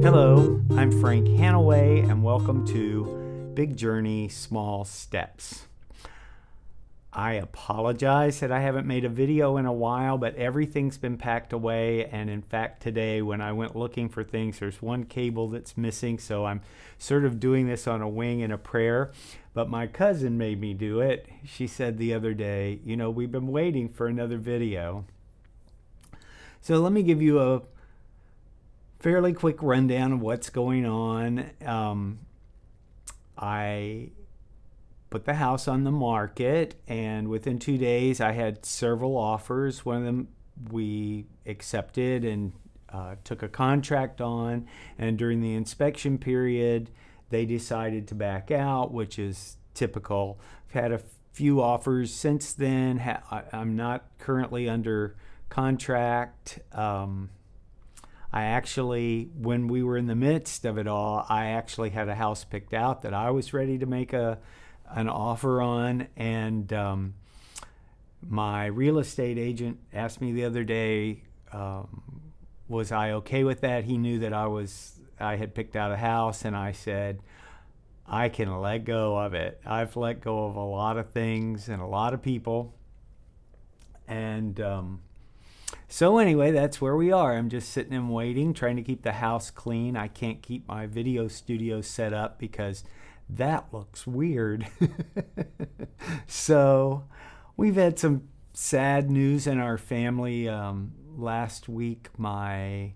Hello, I'm Frank Hanaway, and welcome to Big Journey, Small Steps. I apologize that I haven't made a video in a while, but everything's been packed away, and in fact today when I went looking for things, there's one cable that's missing, so I'm sort of doing this on a wing and a prayer. But my cousin made me do it. She said the other day, we've been waiting for another video. So let me give you a fairly quick rundown of what's going on. I put the house on the market, and within 2 days I had several offers. One of them we accepted and took a contract on, and during the inspection period they decided to back out, which is typical. I've had a few offers since then. I'm not currently under contract. I actually, when we were in the midst of it all, I actually had a house picked out that I was ready to make an offer on, and my real estate agent asked me the other day, was I okay with that? He knew that I had picked out a house, and I said, I can let go of it. I've let go of a lot of things and a lot of people, and so anyway, that's where we are. I'm just sitting and waiting, trying to keep the house clean. I can't keep my video studio set up because that looks weird. So we've had some sad news in our family. Last week, my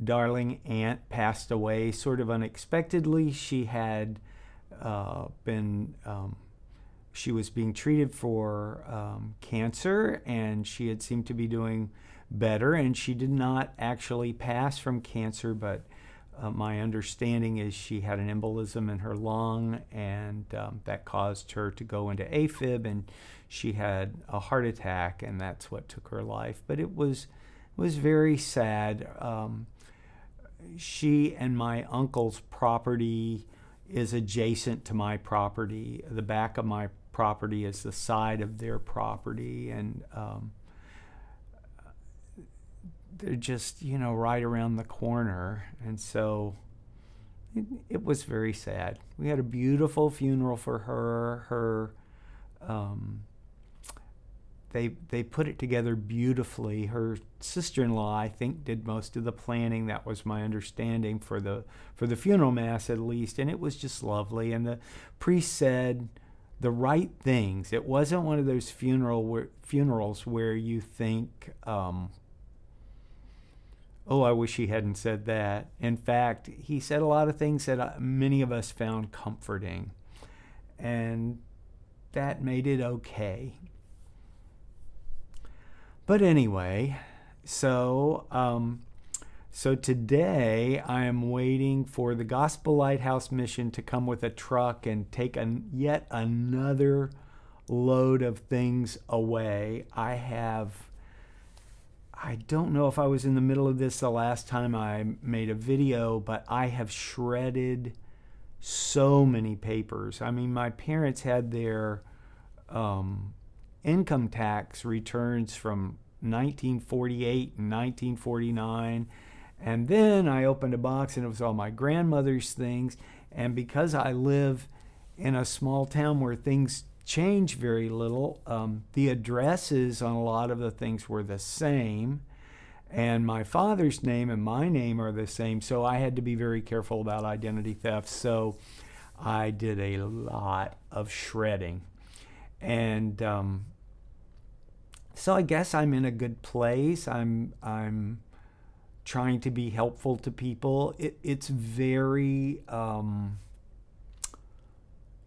darling aunt passed away sort of unexpectedly. She had she was being treated for cancer, and she had seemed to be doing better, and she did not actually pass from cancer, but my understanding is she had an embolism in her lung, and that caused her to go into AFib, and she had a heart attack, and that's what took her life. But it was very sad. She and my uncle's property is adjacent to my property. The back of my property is the side of their property, and they're just right around the corner, and so it was very sad. We had a beautiful funeral for her. They put it together beautifully. Her sister-in-law, I think, did most of the planning. That was my understanding for the funeral mass, at least, and it was just lovely. And the priest said the right things. It wasn't one of those funerals where you think, oh, I wish he hadn't said that. In fact, he said a lot of things that many of us found comforting, and that made it okay. But anyway, so today I am waiting for the Gospel Lighthouse Mission to come with a truck and take yet another load of things away. I don't know if I was in the middle of this the last time I made a video, but I have shredded so many papers. I mean, my parents had their income tax returns from 1948 and 1949, and then I opened a box and it was all my grandmother's things. And because I live in a small town where things change very little, the addresses on a lot of the things were the same, and my father's name and my name are the same, so I had to be very careful about identity theft. So I did a lot of shredding, and so I guess I'm in a good place. I'm trying to be helpful to people. It's very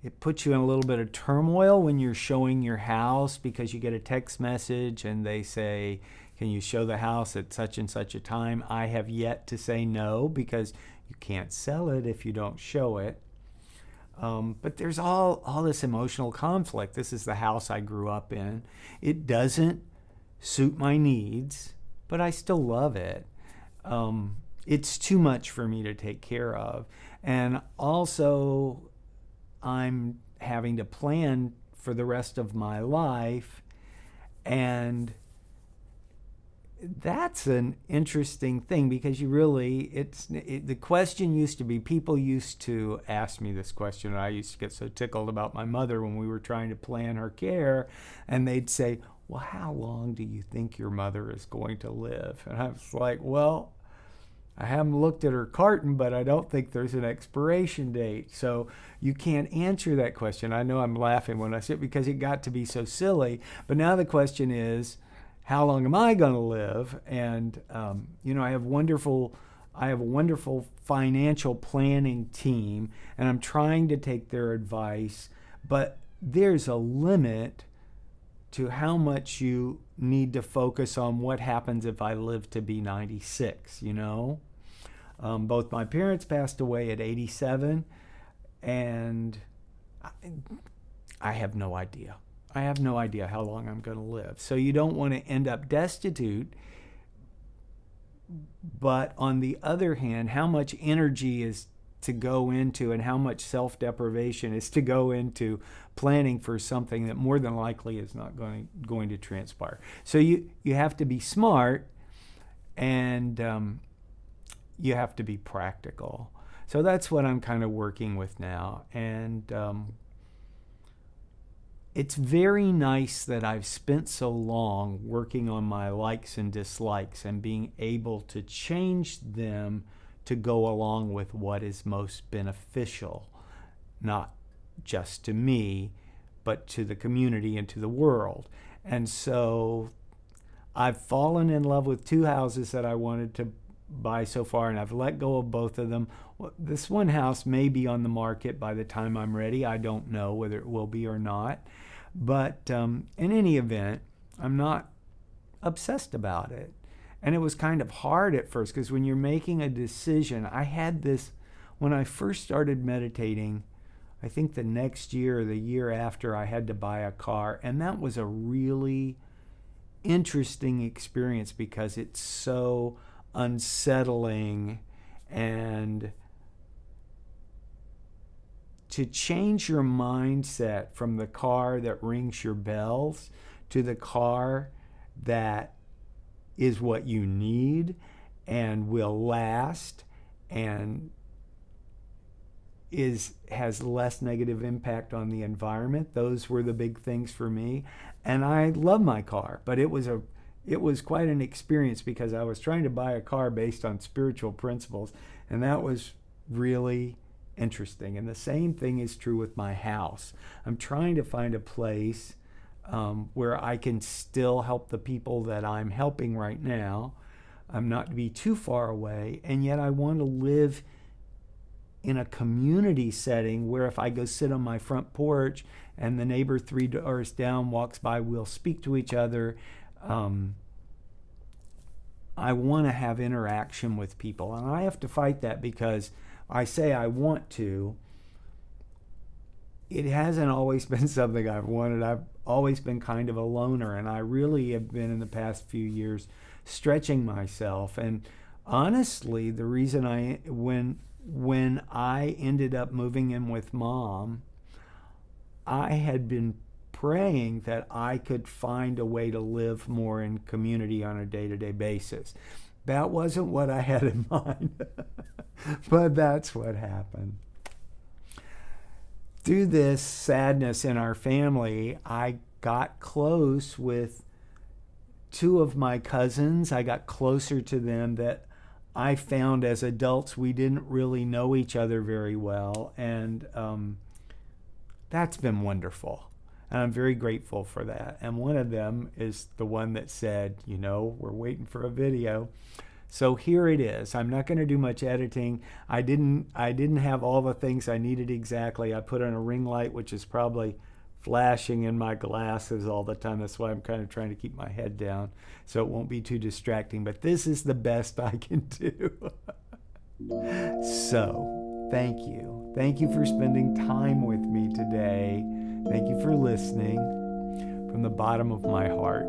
it puts you in a little bit of turmoil when you're showing your house, because you get a text message and they say, can you show the house at such and such a time? I have yet to say no, because you can't sell it if you don't show it. But there's all this emotional conflict. This is the house I grew up in. It doesn't suit my needs, but I still love it. It's too much for me to take care of. And also, I'm having to plan for the rest of my life. And that's an interesting thing because the question used to be, people used to ask me this question, and I used to get so tickled about my mother when we were trying to plan her care, and they'd say, well, how long do you think your mother is going to live? And I was like, well, I haven't looked at her carton, but I don't think there's an expiration date. So you can't answer that question. I know I'm laughing when I say it because it got to be so silly. But now the question is, how long am I going to live? And I have a wonderful financial planning team, and I'm trying to take their advice. But there's a limit to how much you need to focus on what happens if I live to be 96, Both my parents passed away at 87, and I have no idea. I have no idea how long I'm going to live. So you don't want to end up destitute. But on the other hand, how much energy is to go into and how much self-deprivation is to go into planning for something that more than likely is not going to transpire. So you have to be smart, and you have to be practical. So that's what I'm kind of working with now. And it's very nice that I've spent so long working on my likes and dislikes and being able to change them to go along with what is most beneficial, not just to me, but to the community and to the world. And so I've fallen in love with 2 houses that I wanted to buy so far, and I've let go of both of them. This one house may be on the market by the time I'm ready. I don't know whether it will be or not. But in any event, I'm not obsessed about it. And it was kind of hard at first because when you're making a decision, I had this, when I first started meditating, I think the next year or the year after, I had to buy a car. And that was a really interesting experience because it's so unsettling, and to change your mindset from the car that rings your bells to the car that is what you need and will last and has less negative impact on the environment. Those were the big things for me. And I love my car, but it was quite an experience because I was trying to buy a car based on spiritual principles, and that was really interesting. And the same thing is true with my house. I'm trying to find a place where I can still help the people that I'm helping right now. I'm not to be too far away, and yet I want to live in a community setting where if I go sit on my front porch and the neighbor 3 doors down walks by, we'll speak to each other. I want to have interaction with people, and I have to fight that because I say I want to. It hasn't always been something I've wanted. I've always been kind of a loner, and I really have been in the past few years stretching myself. And honestly, the reason when I ended up moving in with Mom, I had been praying that I could find a way to live more in community on a day-to-day basis. That wasn't what I had in mind, but that's what happened. Through this sadness in our family, I got close with 2 of my cousins. I got closer to them that I found as adults we didn't really know each other very well, and that's been wonderful. And I'm very grateful for that. And one of them is the one that said, we're waiting for a video. So here it is. I'm not going to do much editing. I didn't have all the things I needed exactly. I put on a ring light, which is probably flashing in my glasses all the time. That's why I'm kind of trying to keep my head down so it won't be too distracting. But this is the best I can do. So, thank you. Thank you for spending time with me today. Thank you for listening from the bottom of my heart.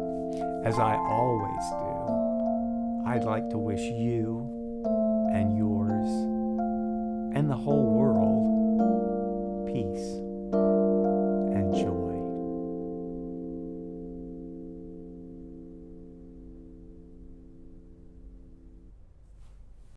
As I always do, I'd like to wish you and yours and the whole world peace.